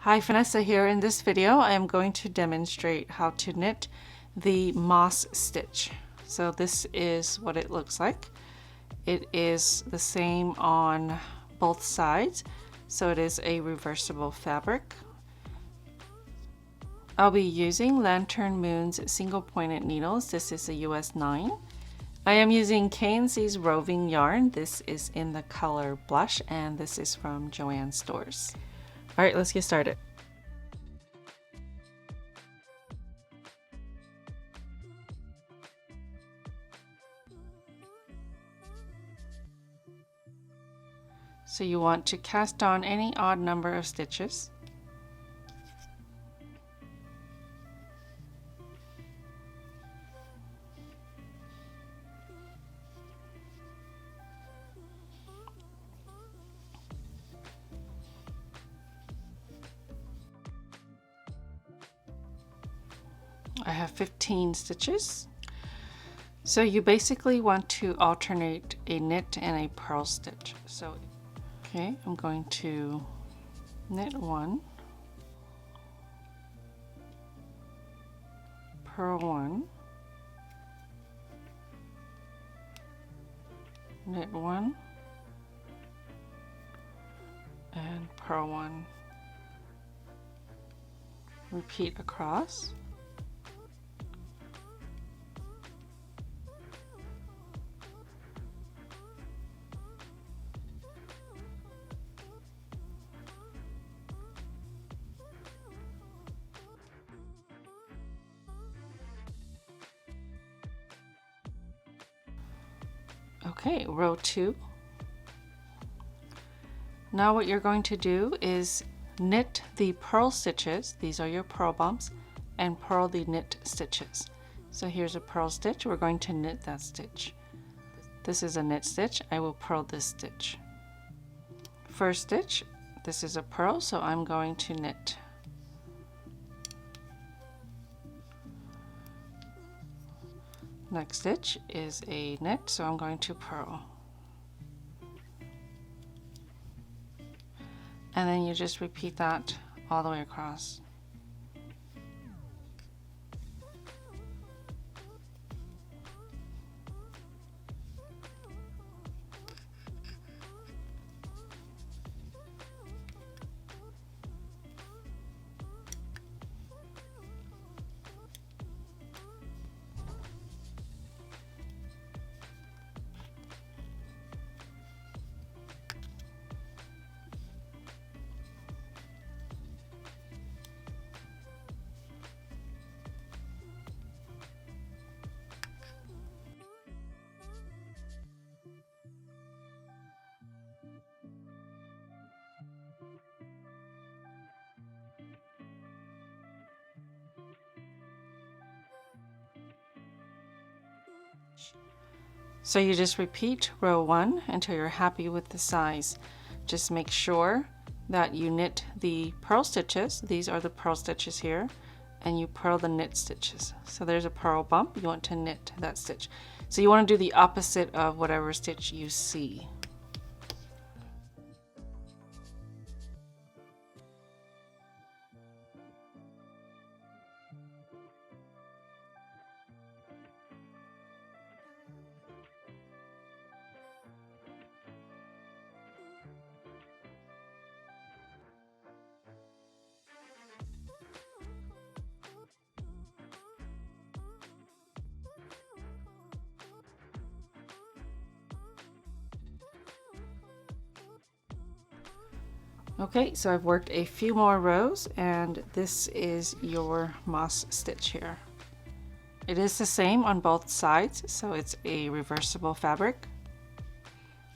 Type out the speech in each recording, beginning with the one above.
Hi, Phanessa here. In this video I am going to demonstrate how to knit the moss stitch. So this is what it looks like. It is the same on both sides, so it is a reversible fabric. I'll be using Lantern Moon's single pointed needles. This is a US 9. I am using K&C's roving yarn. This is in the color blush and this is from Joann Stores. All right, let's get started. So you want to cast on any odd number of stitches. I have 15 stitches. So you basically want to alternate a knit and a purl stitch. So, okay, I'm going to knit one, purl one, knit one, and purl one. Repeat across. Okay, row 2. Now what you're going to do is knit the purl stitches, these are your purl bumps, and purl the knit stitches. So here's a purl stitch, we're going to knit that stitch. This is a knit stitch, I will purl this stitch. First stitch, this is a purl, so I'm going to knit. Next stitch is a knit, so I'm going to purl. And then you just repeat that all the way across. So you just repeat row 1 until you're happy with the size. Just make sure that you knit the purl stitches. These are the purl stitches here, and you purl the knit stitches. So there's a purl bump, you want to knit that stitch. So you want to do the opposite of whatever stitch you see. Okay, so I've worked a few more rows and this is your moss stitch here. It is the same on both sides, so it's a reversible fabric.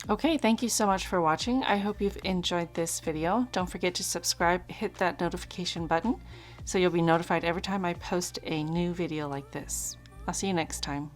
Okay, thank you so much for watching. I hope you've enjoyed this video. Don't forget to subscribe, hit that notification button so you'll be notified every time I post a new video like this. I'll see you next time.